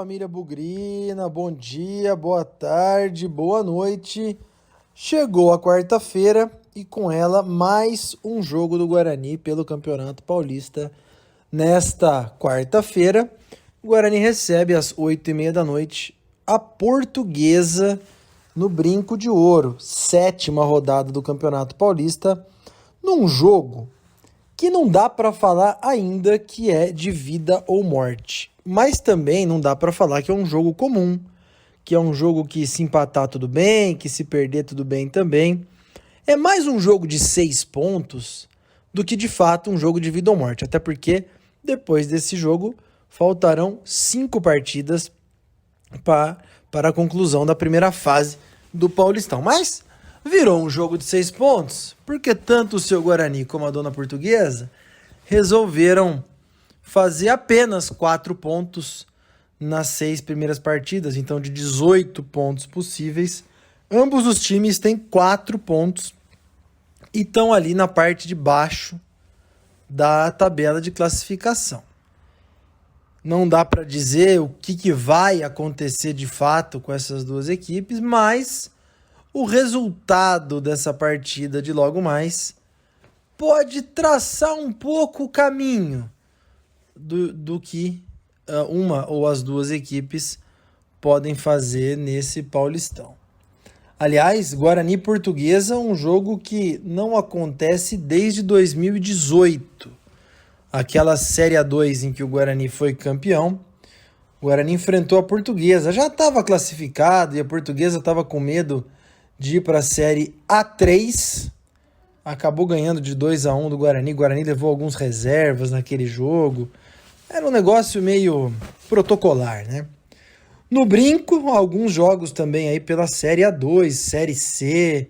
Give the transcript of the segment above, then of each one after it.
família Bugrina, bom dia, boa tarde, boa noite. Chegou a quarta-feira e com ela mais um jogo do Guarani pelo Campeonato Paulista. Nesta quarta-feira, o Guarani recebe às 8h30 da noite a Portuguesa no Brinco de Ouro, 7ª rodada do Campeonato Paulista, num jogo que não dá para falar ainda que é de vida ou morte, mas também não dá para falar que é um jogo comum, que é um jogo que se empatar tudo bem, que se perder tudo bem também. É mais um jogo de 6 pontos do que de fato um jogo de vida ou morte, até porque depois desse jogo faltarão 5 partidas para a conclusão da primeira fase do Paulistão. Mas virou um jogo de 6 pontos, porque tanto o seu Guarani como a Dona Portuguesa resolveram fazer apenas 4 pontos nas 6 primeiras partidas. Então, de 18 pontos possíveis, ambos os times têm 4 pontos e estão ali na parte de baixo da tabela de classificação. Não dá para dizer o que vai acontecer de fato com essas duas equipes, mas o resultado dessa partida de logo mais pode traçar um pouco o caminho do que uma ou as duas equipes podem fazer nesse Paulistão. Aliás, Guarani e Portuguesa, um jogo que não acontece desde 2018. Aquela Série A2 em que o Guarani foi campeão. O Guarani enfrentou a Portuguesa. Já estava classificado e a Portuguesa estava com medo de ir para a Série A3, acabou ganhando de 2-1 do Guarani. O Guarani levou alguns reservas naquele jogo. Era um negócio meio protocolar, né? No Brinco, alguns jogos também aí pela Série A2, Série C.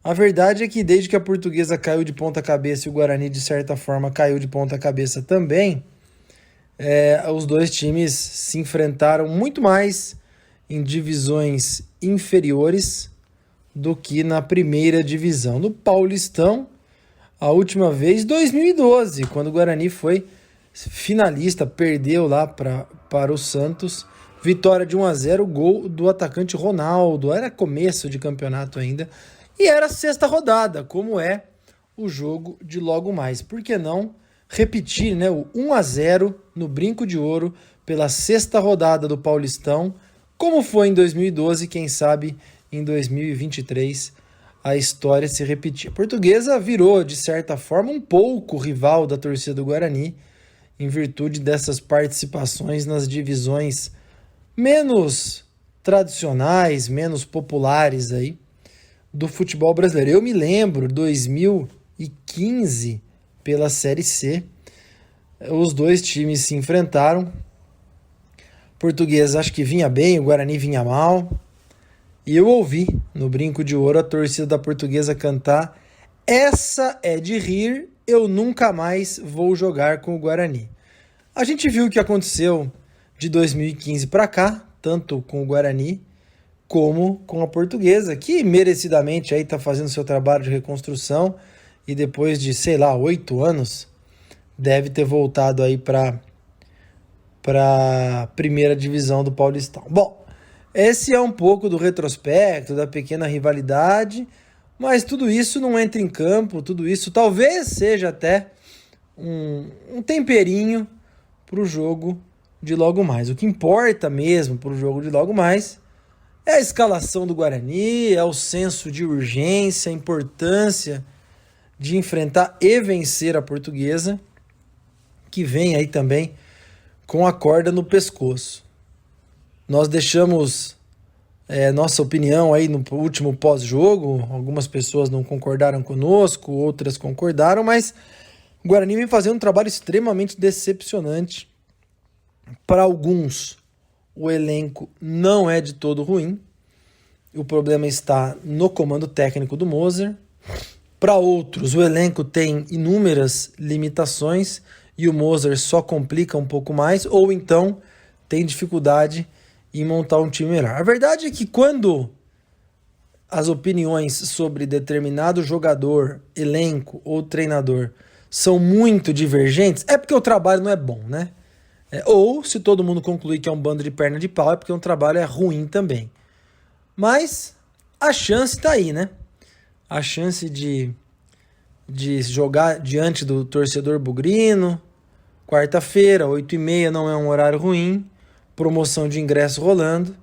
A verdade é que desde que a Portuguesa caiu de ponta cabeça e o Guarani, de certa forma, caiu de ponta cabeça também, os dois times se enfrentaram muito mais em divisões inferiores do que na primeira divisão. No Paulistão, a última vez, 2012, quando o Guarani foi finalista, perdeu lá para o Santos, vitória de 1-0, gol do atacante Ronaldo, era começo de campeonato ainda, e era a 6ª rodada, como é o jogo de logo mais. Por que não repetir, né, o 1-0 no Brinco de Ouro pela 6ª rodada do Paulistão, como foi em 2012, quem sabe em 2023 a história se repetir. A Portuguesa virou, de certa forma, um pouco rival da torcida do Guarani, em virtude dessas participações nas divisões menos tradicionais, menos populares aí do futebol brasileiro. Eu me lembro, 2015, pela Série C, os dois times se enfrentaram. Portuguesa acho que vinha bem, o Guarani vinha mal. E eu ouvi no Brinco de Ouro a torcida da Portuguesa cantar: "Essa é de rir, eu nunca mais vou jogar com o Guarani". A gente viu o que aconteceu de 2015 para cá, tanto com o Guarani como com a Portuguesa, que merecidamente aí está fazendo seu trabalho de reconstrução e depois de, 8 anos, deve ter voltado aí para a primeira divisão do Paulistão. Bom, esse é um pouco do retrospecto, da pequena rivalidade, mas tudo isso não entra em campo, tudo isso talvez seja até um temperinho para o jogo de logo mais. O que importa mesmo para o jogo de logo mais é a escalação do Guarani, é o senso de urgência, a importância de enfrentar e vencer a Portuguesa, que vem aí também com a corda no pescoço. Nós deixamos nossa opinião aí no último pós-jogo, algumas pessoas não concordaram conosco, outras concordaram, mas o Guarani vem fazendo um trabalho extremamente decepcionante. Para alguns, o elenco não é de todo ruim, o problema está no comando técnico do Moser. Para outros, o elenco tem inúmeras limitações e o Moser só complica um pouco mais, ou então tem dificuldade em montar um time melhor. A verdade é que quando as opiniões sobre determinado jogador, elenco ou treinador são muito divergentes, é porque o trabalho não é bom, né? Ou, se todo mundo concluir que é um bando de perna de pau, é porque o trabalho é ruim também. Mas a chance tá aí, né? A chance de jogar diante do torcedor bugrino. Quarta-feira, 8h30, não é um horário ruim. Promoção de ingresso rolando.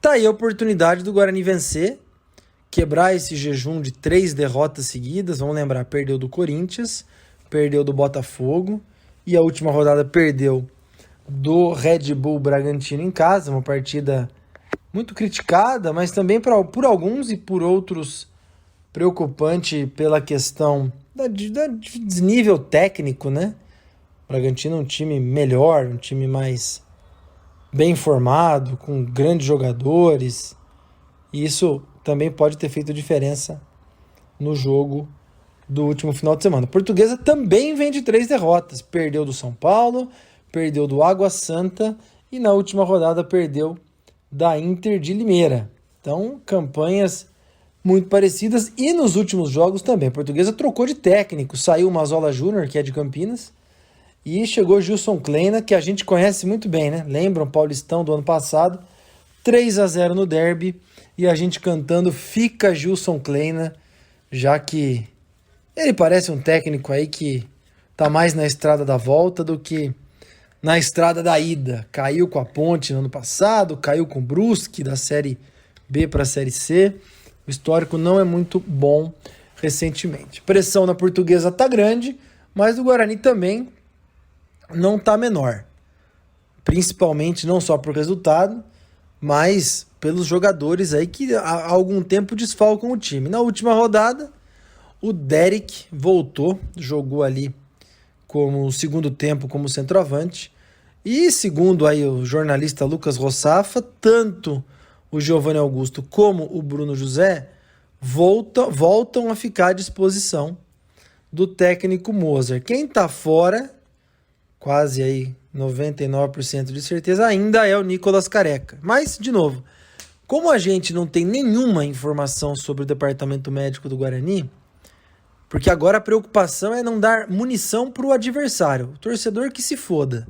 Tá aí a oportunidade do Guarani vencer, quebrar esse jejum de 3 derrotas seguidas. Vamos lembrar, perdeu do Corinthians, perdeu do Botafogo e a última rodada perdeu do Red Bull Bragantino em casa. Uma partida muito criticada, mas também por alguns e por outros preocupante pela questão de desnível técnico, né? O Bragantino é um time melhor, um time mais bem formado, com grandes jogadores. E isso também pode ter feito diferença no jogo do último final de semana. A Portuguesa também vem de 3 derrotas. Perdeu do São Paulo, perdeu do Água Santa e na última rodada perdeu da Inter de Limeira. Então, campanhas muito parecidas. E nos últimos jogos também. A Portuguesa trocou de técnico. Saiu o Mazola Júnior, que é de Campinas, e chegou Gilson Kleina, que a gente conhece muito bem, né? Lembram, Paulistão do ano passado, 3-0 no derby, e a gente cantando "Fica Gilson Kleina", já que ele parece um técnico aí que tá mais na estrada da volta do que na estrada da ida. Caiu com a Ponte no ano passado, caiu com o Brusque da Série B para a Série C. O histórico não é muito bom recentemente. Pressão na Portuguesa tá grande, mas o Guarani também não tá menor. Principalmente não só por resultado, mas pelos jogadores aí que há algum tempo desfalcam o time. Na última rodada, o Derek voltou, jogou ali como segundo tempo como centroavante. E segundo aí o jornalista Lucas Rossafa, tanto o Giovanni Augusto como o Bruno José voltam a ficar à disposição do técnico Mozart. Quem tá fora, quase aí 99% de certeza, ainda é o Nicolas Careca. Mas, de novo, como a gente não tem nenhuma informação sobre o departamento médico do Guarani, porque agora a preocupação é não dar munição para o adversário, o torcedor que se foda.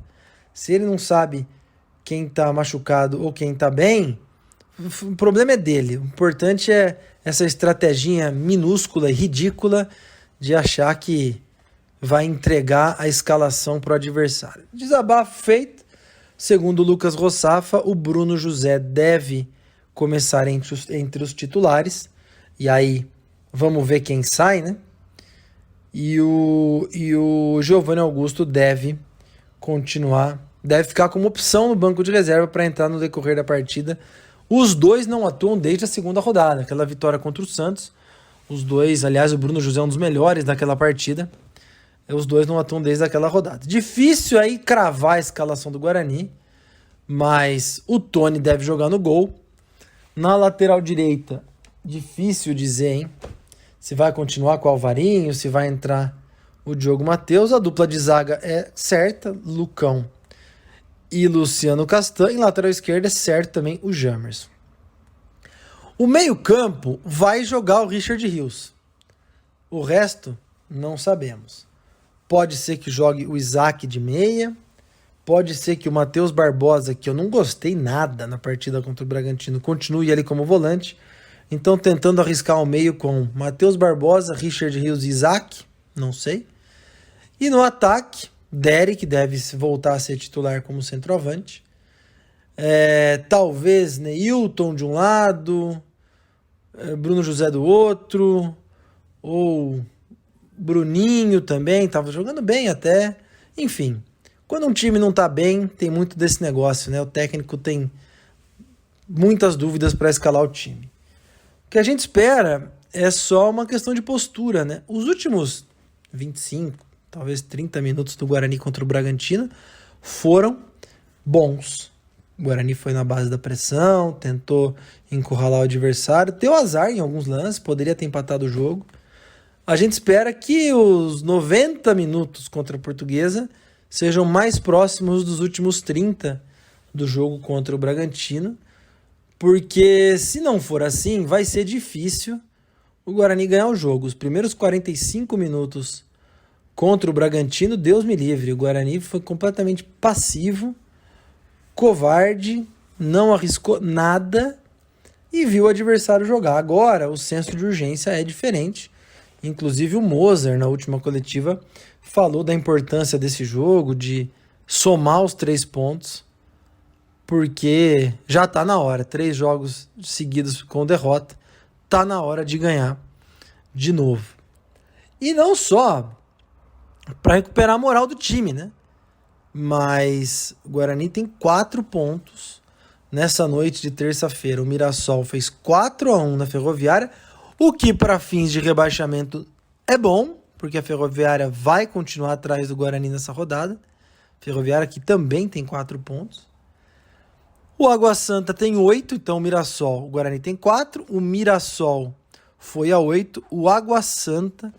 Se ele não sabe quem tá machucado ou quem tá bem, o problema é dele. O importante é essa estratégia minúscula e ridícula de achar que vai entregar a escalação para o adversário. Desabafo feito. Segundo o Lucas Rossafa, o Bruno José deve começar entre os titulares. E aí, vamos ver quem sai, né? E o Giovanni Augusto deve continuar, deve ficar como opção no banco de reserva para entrar no decorrer da partida. Os dois não atuam desde a segunda rodada, aquela vitória contra o Santos. Os dois, aliás, o Bruno José é um dos melhores daquela partida. Os dois não atuam desde aquela rodada. Difícil aí cravar a escalação do Guarani, mas o Tony deve jogar no gol. Na lateral direita, difícil dizer, hein? Se vai continuar com o Alvarinho, se vai entrar o Diogo Matheus. A dupla de zaga é certa, Lucão e Luciano Castan. E lateral esquerda é certo também o Jamerson. O meio-campo vai jogar o Richard Rios. O resto, não sabemos. Pode ser que jogue o Isaac de meia. Pode ser que o Matheus Barbosa, que eu não gostei nada na partida contra o Bragantino, continue ali como volante. Então, tentando arriscar o meio com Matheus Barbosa, Richard Rios e Isaac. Não sei. E no ataque, Derek deve voltar a ser titular como centroavante. Talvez Neilton de um lado, Bruno José do outro, ou Bruninho também, estava jogando bem até. Enfim, quando um time não está bem, tem muito desse negócio, né? O técnico tem muitas dúvidas para escalar o time. O que a gente espera é só uma questão de postura, né? Os últimos 25, talvez 30 minutos do Guarani contra o Bragantino foram bons. O Guarani foi na base da pressão, tentou encurralar o adversário, deu azar em alguns lances, poderia ter empatado o jogo. A gente espera que os 90 minutos contra a Portuguesa sejam mais próximos dos últimos 30 do jogo contra o Bragantino, porque se não for assim, vai ser difícil o Guarani ganhar o jogo. Os primeiros 45 minutos contra o Bragantino, Deus me livre. O Guarani foi completamente passivo, covarde, não arriscou nada e viu o adversário jogar. Agora, o senso de urgência é diferente. Inclusive o Moser, na última coletiva, falou da importância desse jogo, de somar os 3 pontos, porque já está na hora. 3 jogos seguidos com derrota, está na hora de ganhar de novo. E não só para recuperar a moral do time, né? Mas o Guarani tem 4 pontos. Nessa noite de terça-feira, o Mirassol fez 4-1 na Ferroviária, o que para fins de rebaixamento é bom, porque a Ferroviária vai continuar atrás do Guarani nessa rodada. Ferroviária que também tem 4 pontos. O Água Santa tem 8, então o Mirassol, o Guarani tem 4, o Mirassol foi a 8, o Água Santa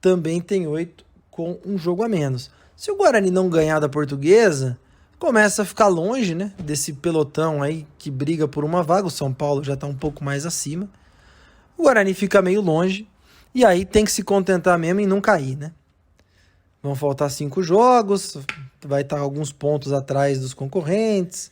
também tem 8, com um jogo a menos. Se o Guarani não ganhar da Portuguesa, começa a ficar longe, né, desse pelotão aí que briga por uma vaga. O São Paulo já está um pouco mais acima. O Guarani fica meio longe e aí tem que se contentar mesmo em não cair, né? Vão faltar 5 jogos, vai estar alguns pontos atrás dos concorrentes.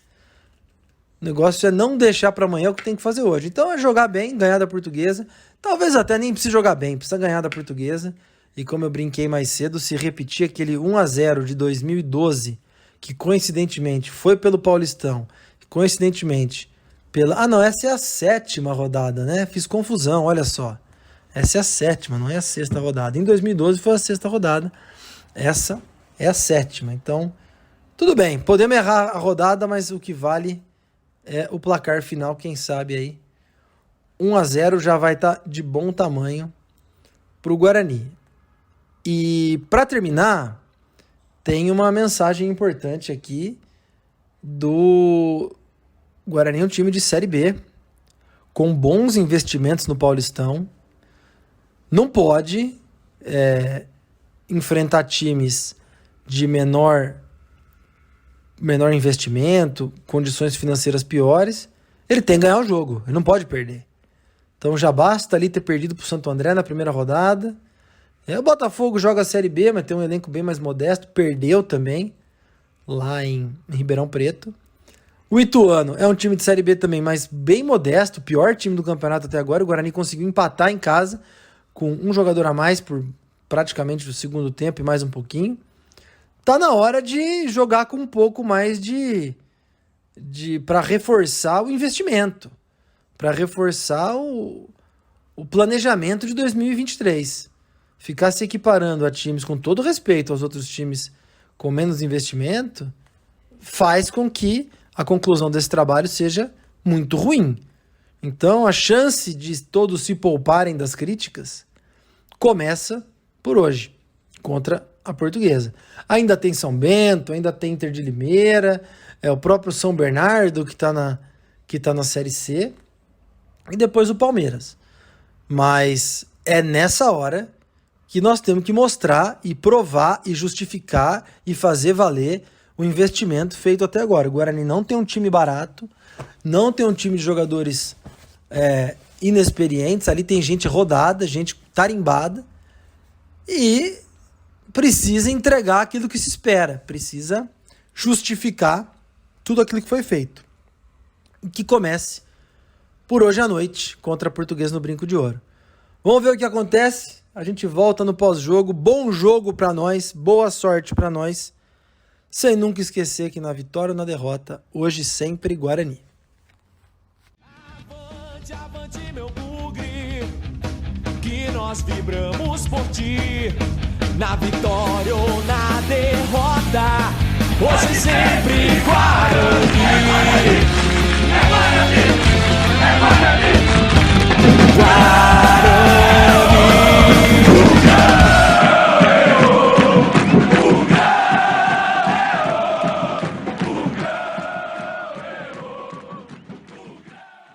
O negócio é não deixar para amanhã o que tem que fazer hoje. Então é jogar bem, ganhar da Portuguesa. Talvez até nem precise jogar bem, precisa ganhar da Portuguesa. E como eu brinquei mais cedo, se repetir aquele 1-0 de 2012, que coincidentemente foi pelo Paulistão, coincidentemente pela... Ah não, essa é a 7ª rodada, né? Fiz confusão, olha só. Essa é a 7ª, não é a 6ª rodada. Em 2012 foi a 6ª rodada, essa é a 7ª. Então, tudo bem, podemos errar a rodada, mas o que vale é o placar final, quem sabe aí. 1-0 já vai estar de bom tamanho para o Guarani. E para terminar, tem uma mensagem importante aqui do Guarani, um time de Série B, com bons investimentos no Paulistão. Não pode enfrentar times de menor investimento, condições financeiras piores. Ele tem que ganhar o jogo, ele não pode perder. Então já basta ali ter perdido para o Santo André na primeira rodada. O Botafogo joga a Série B, mas tem um elenco bem mais modesto. Perdeu também, lá em Ribeirão Preto. O Ituano é um time de Série B também, mas bem modesto. Pior time do campeonato até agora. O Guarani conseguiu empatar em casa, com um jogador a mais por praticamente o segundo tempo e mais um pouquinho. Tá na hora de jogar com um pouco mais para reforçar o investimento. Para reforçar o planejamento de 2023. Ficar se equiparando a times, com todo respeito aos outros times com menos investimento, faz com que a conclusão desse trabalho seja muito ruim. Então, a chance de todos se pouparem das críticas começa por hoje, contra a Portuguesa. Ainda tem São Bento, ainda tem Inter de Limeira, o próprio São Bernardo que está na Série C, e depois o Palmeiras. Mas é nessa hora que nós temos que mostrar e provar e justificar e fazer valer o investimento feito até agora. O Guarani não tem um time barato, não tem um time de jogadores inexperientes, ali tem gente rodada, gente tarimbada, e precisa entregar aquilo que se espera, precisa justificar tudo aquilo que foi feito. E que comece por hoje à noite contra a Portuguesa no Brinco de Ouro. Vamos ver o que acontece. A gente volta no pós-jogo. Bom jogo para nós, boa sorte para nós. Sem nunca esquecer que na vitória ou na derrota, hoje sempre Guarani. Avante, avante, meu bugre, que nós vibramos por ti. Na vitória ou na derrota, hoje sempre Guarani. É Guarani, é Guarani, é Guarani.